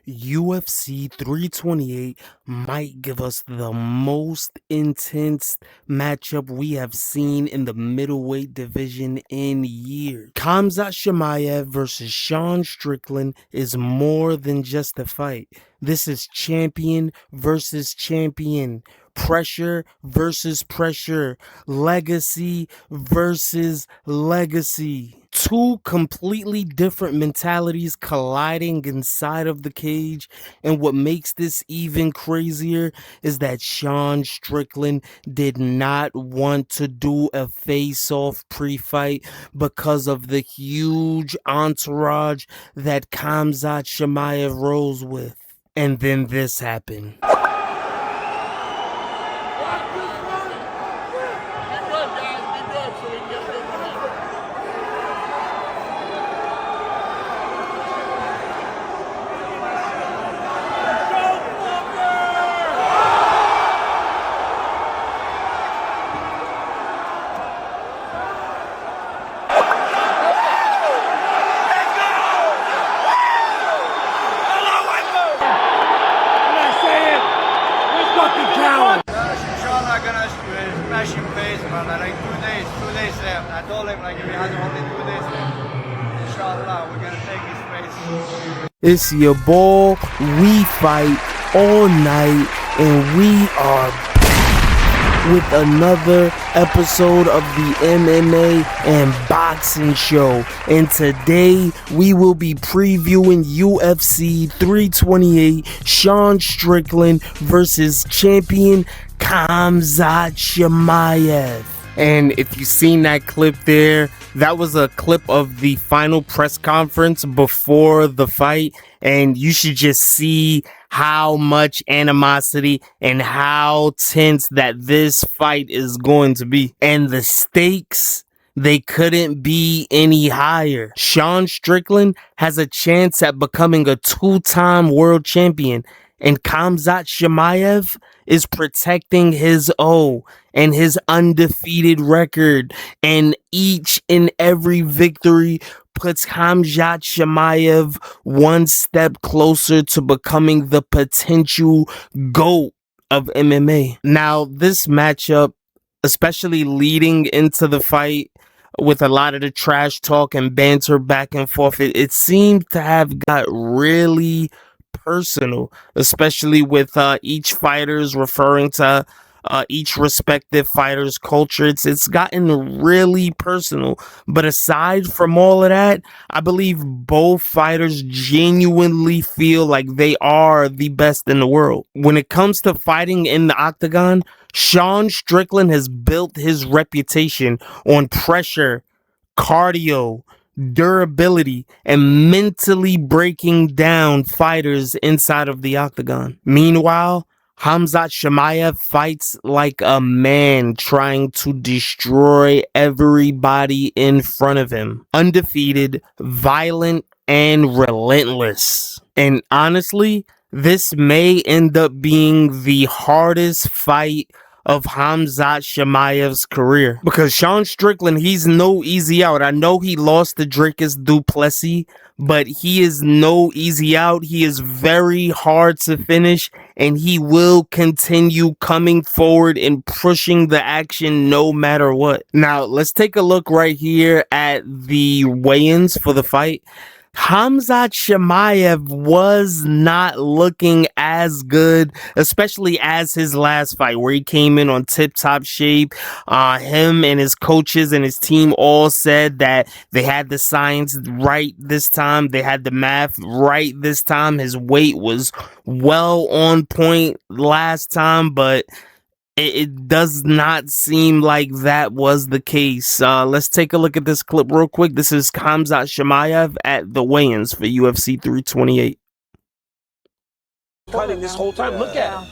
UFC 328 might give us the most intense matchup we have seen in the middleweight division in years. Khamzat Chimaev versus Sean Strickland is more than just a fight. This is champion versus champion. Pressure versus pressure. Legacy versus legacy. Two completely different mentalities colliding inside of the cage, and what makes this even crazier is that Sean Strickland did not want to do a face-off pre-fight because of the huge entourage that Khamzat Chimaev rolls with. And then this happened. Smash him face, man. Like 2 days left. I told him like if he has only 2 days left, inshallah, we're gonna take his face. It's your boy. We fight all night, and we are back with another episode of the MMA and boxing show. And today we will be previewing UFC 328, Sean Strickland versus champion Khamzat Chimaev. And if you've seen that clip there, that was a clip of the final press conference before the fight, and you should just see how much animosity and how tense that this fight is going to be. And the stakes, they couldn't be any higher. Sean Strickland has a chance at becoming a two-time world champion, and Khamzat Chimaev is protecting his O and his undefeated record, and each and every victory puts Khamzat Chimaev one step closer to becoming the potential GOAT of MMA. Now, this matchup, especially leading into the fight, with a lot of the trash talk and banter back and forth, it seemed to have got really personal, especially with each fighters referring to each respective fighter's culture. It's gotten really personal. But aside from all of that, I believe both fighters genuinely feel like they are the best in the world. When it comes to fighting in the octagon, Sean Strickland has built his reputation on pressure, cardio, durability, and mentally breaking down fighters inside of the octagon. Meanwhile, Khamzat Chimaev fights like a man trying to destroy everybody in front of him. Undefeated, violent, and relentless. And honestly, this may end up being the hardest fight of Khamzat Chimaev's career, because Sean Strickland, he's no easy out. I know he lost to Dricus du Plessis, but he is no easy out. He is very hard to finish, and he will continue coming forward and pushing the action no matter what. Now, let's take a look right here at the weigh-ins for the fight. Khamzat Chimaev was not looking as good, especially as his last fight, where he came in on tip-top shape. Him and his coaches and his team all said that they had the science right this time. They had the math right this time. His weight was well on point last time, but it does not seem like that was the case. Let's take a look at this clip real quick. This is Khamzat Chimaev at the weigh-ins for UFC 328. Fighting this whole time. Look at him.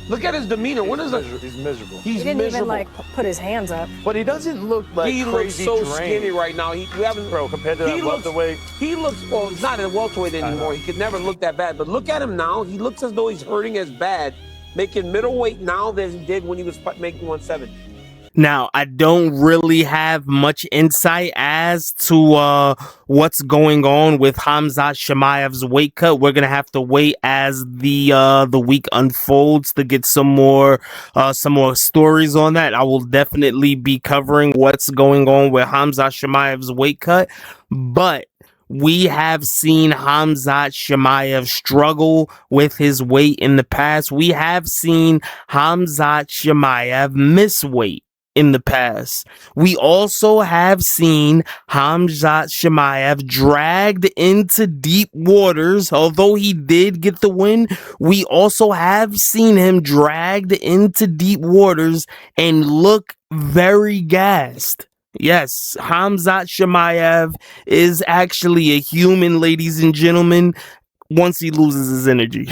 Look at his demeanor. What is it? He's miserable. He's He didn't miserable. even like put his hands up. But he doesn't look like He looks crazy so drained. skinny right now. You haven't, Bro, compared to that welterweight. He looks, well, he's not a welterweight anymore. He could never look that bad. But look at him now. He looks as though he's hurting as bad, making middleweight now than he did when he was making 170. Now, I don't really have much insight as to what's going on with Khamzat Chimaev's weight cut. We're gonna have to wait as the week unfolds to get some more stories on that. I will definitely be covering what's going on with Khamzat Chimaev's weight cut, but we have seen Khamzat Chimaev struggle with his weight in the past. We have seen Khamzat Chimaev miss weight in the past. We also have seen Khamzat Chimaev dragged into deep waters. Although he did get the win, we also have seen him dragged into deep waters and look very gassed. Yes, Khamzat Chimaev is actually a human, ladies and gentlemen, once he loses his energy.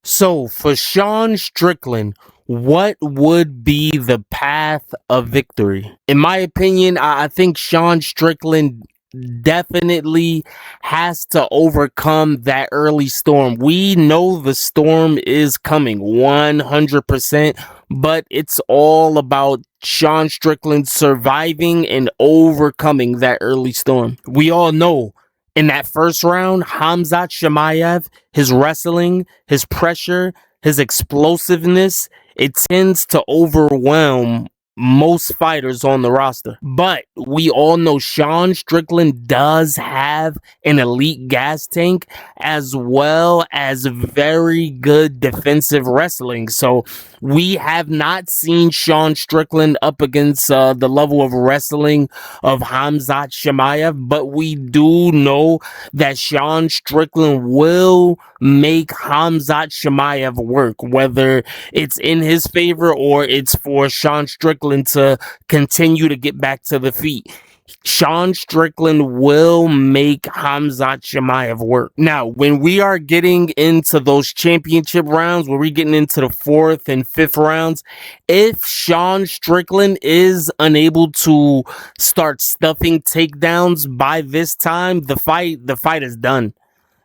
So, for Sean Strickland, what would be the path of victory? In my opinion, I think Sean Strickland definitely has to overcome that early storm. We know the storm is coming 100%, but it's all about Sean Strickland surviving and overcoming that early storm. We all know in that first round, Khamzat Chimaev, his wrestling, his pressure, his explosiveness, it tends to overwhelm most fighters on the roster. But we all know Sean Strickland does have an elite gas tank as well as very good defensive wrestling. So we have not seen Sean Strickland up against the level of wrestling of Khamzat Chimaev, but we do know that Sean Strickland will make Khamzat Chimaev work, whether it's in his favor or it's for Sean Strickland to continue to get back to the feet. Sean Strickland will make Khamzat Chimaev work. Now, when we are getting into those championship rounds, where we're getting into the fourth and fifth rounds, if Sean Strickland is unable to start stuffing takedowns by this time, the fight is done.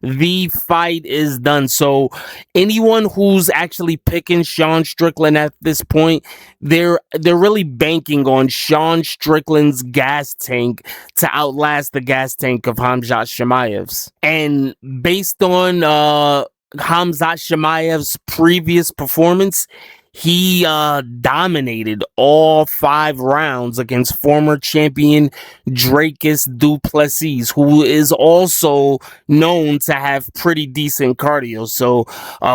The fight is done. So anyone who's actually picking Sean Strickland at this point, they're really banking on Sean Strickland's gas tank to outlast the gas tank of Khamzat Chimaev's. And based on Khamzat Chimaev's previous performance, he dominated all 5 rounds against former champion Dracus du Plessis, who is also known to have pretty decent cardio. So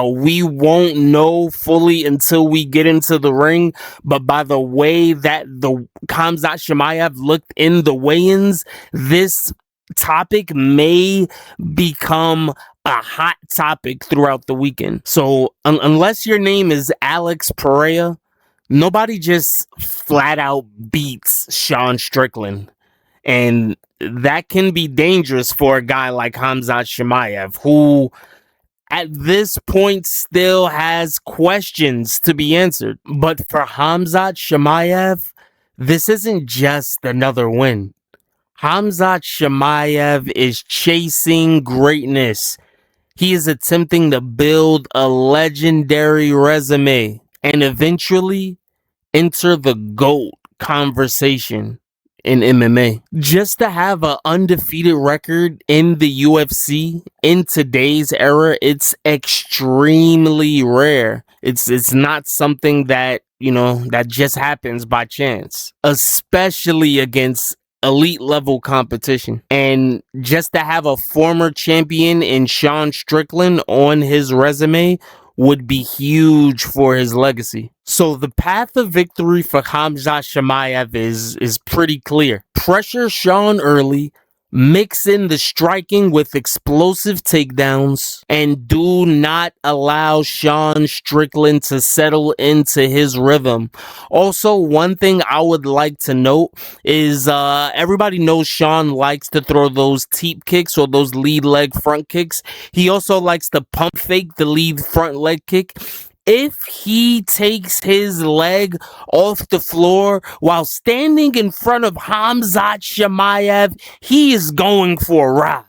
we won't know fully until we get into the ring. But by the way that the Khamzat Chimaev looked in the weigh-ins, this topic may become a hot topic throughout the weekend. So unless your name is Alex Pereira, nobody just flat out beats Sean Strickland. And that can be dangerous for a guy like Khamzat Chimaev, who at this point still has questions to be answered. But for Khamzat Chimaev, this isn't just another win. Khamzat Chimaev is chasing greatness. He is attempting to build a legendary resume and eventually enter the GOAT conversation in MMA. Just to have an undefeated record in the UFC in today's era, it's extremely rare. It's not something that, that just happens by chance, especially against elite level competition. And just to have a former champion in Sean Strickland on his resume would be huge for his legacy. So the path of victory for Khamzat Chimaev is pretty clear. Pressure Sean early, mix in the striking with explosive takedowns, and do not allow Sean Strickland to settle into his rhythm. Also, one thing I would like to note is everybody knows Sean likes to throw those teep kicks or those lead leg front kicks. He also likes to pump fake the lead front leg kick. If he takes his leg off the floor while standing in front of Khamzat Chimaev, he is going for a ride.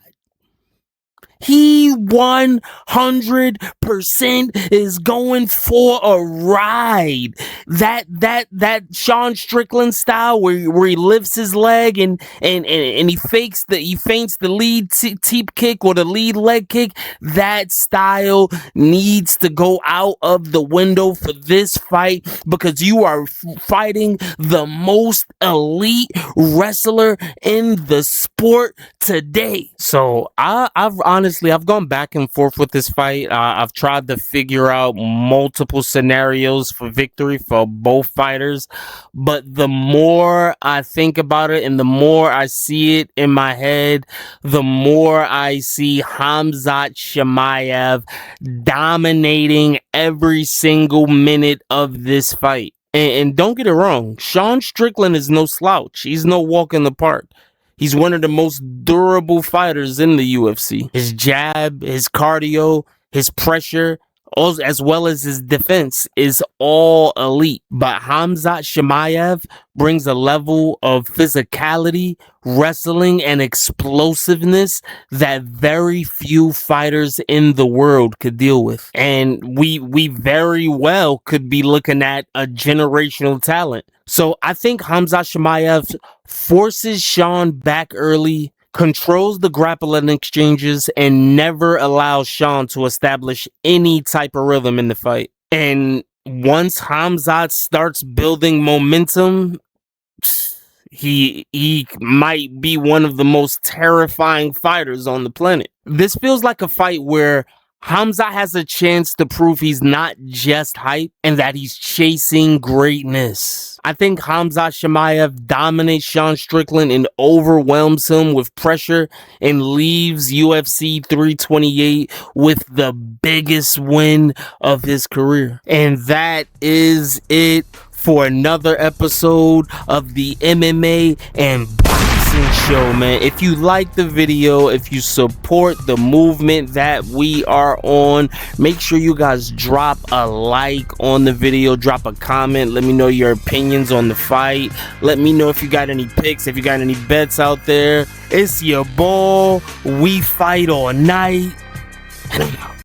He 100% is going for a ride. That Sean Strickland style where he lifts his leg and he feints the lead teep kick or the lead leg kick. That style needs to go out of the window for this fight, because you are fighting the most elite wrestler in the sport today. So I've gone back and forth with this fight. I've tried to figure out multiple scenarios for victory for both fighters, but the more I think about it and the more I see it in my head, the more I see Khamzat Chimaev dominating every single minute of this fight. And don't get it wrong, Sean Strickland is no slouch. He's no walk in the park. He's one of the most durable fighters in the UFC. His jab, his cardio, his pressure, as well as his defense is all elite. But Khamzat Chimaev brings a level of physicality, wrestling, and explosiveness that very few fighters in the world could deal with. And we very well could be looking at a generational talent. So I think Khamzat Chimaev forces Sean back early, controls the grappling exchanges, and never allows Sean to establish any type of rhythm in the fight. And once Khamzat starts building momentum, he might be one of the most terrifying fighters on the planet. This feels like a fight where Khamzat has a chance to prove he's not just hype and that he's chasing greatness. I think Khamzat Chimaev dominates Sean Strickland and overwhelms him with pressure and leaves UFC 328 with the biggest win of his career. And that is it for another episode of the MMA and Boxing Show, man. If you like the video, if you support the movement that we are on, make sure you guys drop a like on the video, drop a comment, let me know your opinions on the fight, let me know if you got any picks, if you got any bets out there. It's your boy, we fight all night.